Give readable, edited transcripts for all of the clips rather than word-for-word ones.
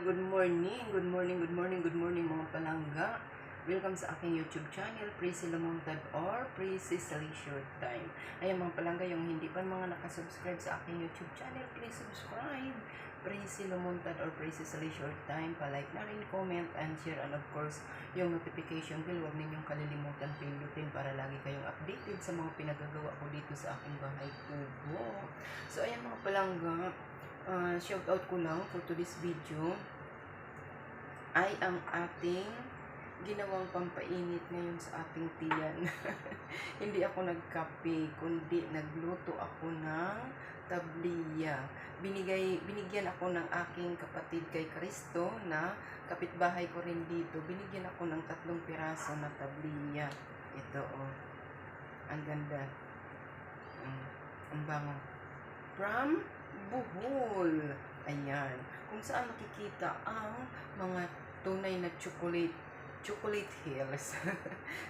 Good morning, good morning, good morning, good morning mga palangga. Welcome sa aking YouTube channel, Prissy Lamontad or Prissy Leisure Time. Ayan mga palangga, yung hindi pa mga nakasubscribe sa aking YouTube channel, please subscribe. Prissy Lamontad or Prissy Leisure Time. Pa-like na rin, comment, and share. And of course, yung notification bell, huwag ninyong kalilimutan pindutin para lagi kayong updated sa mga pinagagawa ko dito sa aking bahay kubo. So ayan mga palangga, shout out ko lang for today's video ay ang ating ginawang pampainit ngayon sa ating tiyan. Hindi ako nagkape, kundi nagluto ako ng tabliya. Binigyan ako ng aking kapatid kay Kristo na kapitbahay ko rin dito. Binigyan ako ng 3 piraso na tabliya. Ito oh. Ang ganda. Ang bango. From Bohol. Ayan. Kung saan makikita ang mga tunay na chocolate hills.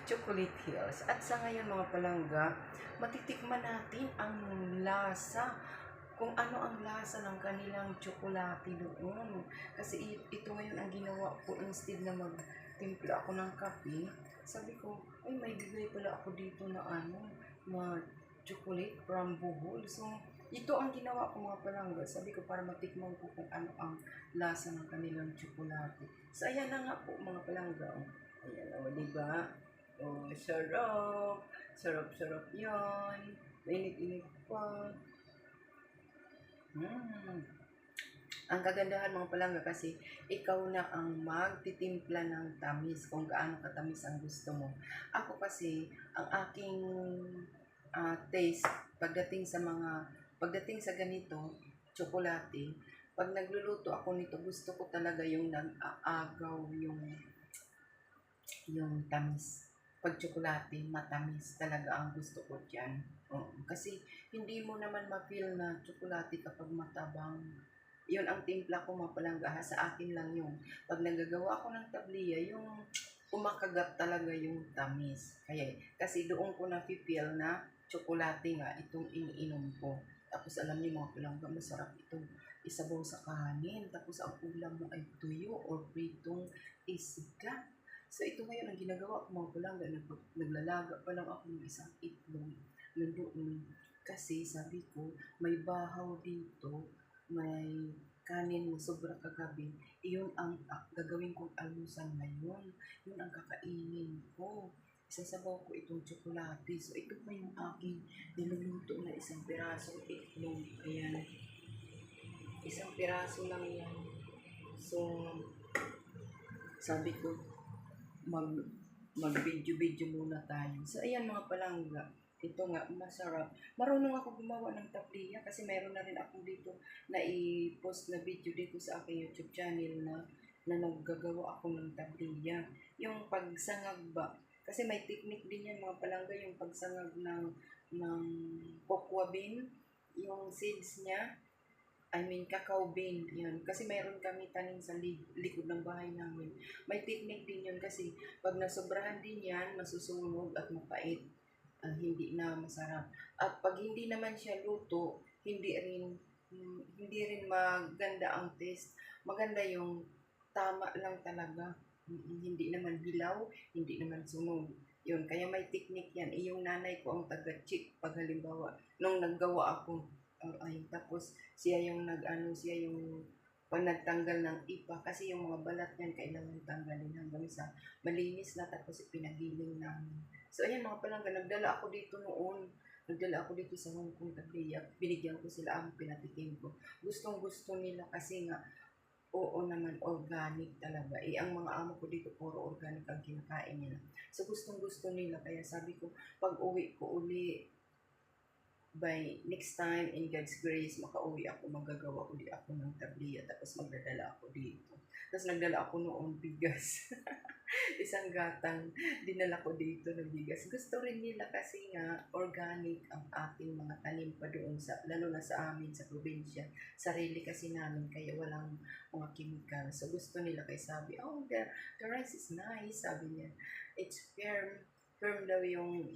Chocolate hills. At sa ngayon mga palangga, matitikman natin ang lasa. Kung ano ang lasa ng kanilang tsokolate doon. Kasi ito ngayon ang ginawa ko instead na magtimpla ako ng kape. Sabi ko, ay may bigay pala ako dito na chocolate from Bohol. So, ito ang ginawa ko mga palangga. Sabi ko para matikman ko kung ano ang lasa ng kanilang tsokolate. So, ayan na nga po mga palangga. Ayan o, diba? O, sarap. Sarap yan. Mainit-init pa. Ang kagandahan mga palangga kasi ikaw na ang magtitimpla ng tamis kung gaano katamis ang gusto mo. Ako kasi, ang aking taste pagdating sa ganito, tsokolate, pag nagluluto ako nito, gusto ko talaga yung nag-aagaw yung tamis. Pag tsokolate, matamis talaga ang gusto ko dyan. Kasi hindi mo naman ma-feel na tsokolate kapag matabang. Yun ang timpla ko mga palangga, sa akin lang yun. Pag nagagawa ako ng tabliya, yung kumakagat talaga yung tamis. Kasi doon ko na-feel na tsokolate nga itong iniinom ko. Tapos alam niyo mga palangga, masarap itong isabaw sa kanin. Tapos ang ulam mo ay tuyo or pritong isda. So ito ngayon ang ginagawa ko mga palangga. Naglalaga pa lang ako ng isang itlog. Kasi sabi ko, may bahaw dito, may kanin mo sobra kagabi, iyon ang gagawin kong almusal ngayon. Yun ang kakainin ko. Isasabaw ko itong tsokolate. So, ito pa yung aking niluluto na 1 pirasong itlog. Ayan. 1 piraso lang yan. So, sabi ko, mag-video muna tayo. So, ayan mga palangga. Ito nga, masarap. Marunong ako gumawa ng tabliya kasi mayroon na rin ako dito na i-post na video dito sa aking YouTube channel na naggagawa ako ng tabliya. Yung pagsangag ba? Kasi may technique din yan mga palangga, yung pagsangag ng cocoa bean, yung seeds niya, cacao bean, yun. Kasi mayroon kami tanim sa likod ng bahay namin. May technique din yun kasi pag nasobrahan din yan, masusunog at mapait. Hindi na masarap. At pag hindi naman siya luto, hindi rin maganda ang taste. Maganda yung tama lang talaga. Hindi naman hilaw, hindi naman sunog. Yun, kaya may technique yan. Yung nanay ko ang taga-check pag halimbawa, nung naggawa ako, tapos siya yung pag nagtanggal ng ipa, kasi yung mga balat niyan kailangan tanggalin hanggang sa malinis na, tapos ipinagiling namin. So, ayan mga palangga, nagdala ako dito noon. Nagdala ako dito sa Hong Kong tabliya. Binigyan ko sila, ang pinatikim ko. Gustong-gusto nila kasi nga, oo naman, organic talaga. Ang mga amo ko dito, puro organic ang kinakain nila. So, gustong-gusto nila. Kaya sabi ko, pag uwi ko uli, by next time, in God's grace, makauwi ako, magagawa uli ako ng tabliya. Tapos magdadala ako dito. Tapos nagdala ako noong bigas. 1 gatang dinala ko dito ng bigas. Gusto rin nila kasi nga organic ang ating mga tanim pa doon, lalo na sa amin sa probinsya. Sarili kasi namin, kaya walang mga chemical. So gusto nila, kaya sabi, oh, the rice is nice, sabi niya. It's firm. firm daw yung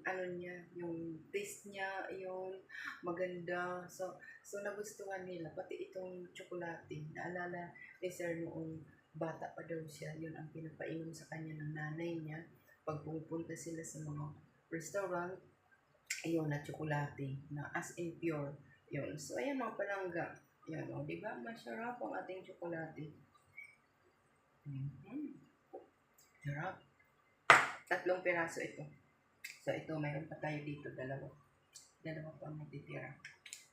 ano niya, yung taste niya, yung maganda. So nagustuhan nila, pati itong tsokolate. Naalala ni Sir noong bata pa daw siya, yun ang pinapainom sa kanya ng nanay niya. Pag pumupunta sila sa mga restaurant, ayun na tsokolate, na as in pure. Yun. So ayan mga palangga. Yan o, di ba? Masarap ang ating tsokolate. Sarap. 3 piraso ito. So, ito, mayroon pa tayo dito, dalawa. Dalawa pa matitira.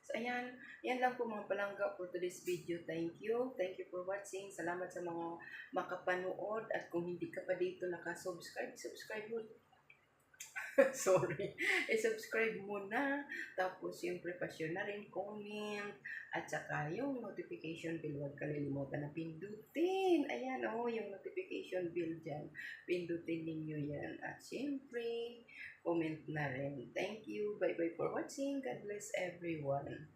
So, ayan. Yan lang po mga palangga for today's video. Thank you. Thank you for watching. Salamat sa mga makapanood. At kung hindi ka pa dito nakasubscribe, subscribe mo. Sorry. I-subscribe mo na. Tapos, siyempre, pasyon na rin, comment. At saka, yung notification bell, huwag kalilimutan na pindutin. Ayan, yung notification bell dyan. Pindutin ninyo yan. At siyempre, comment na rin. Thank you. Bye-bye for watching. God bless everyone.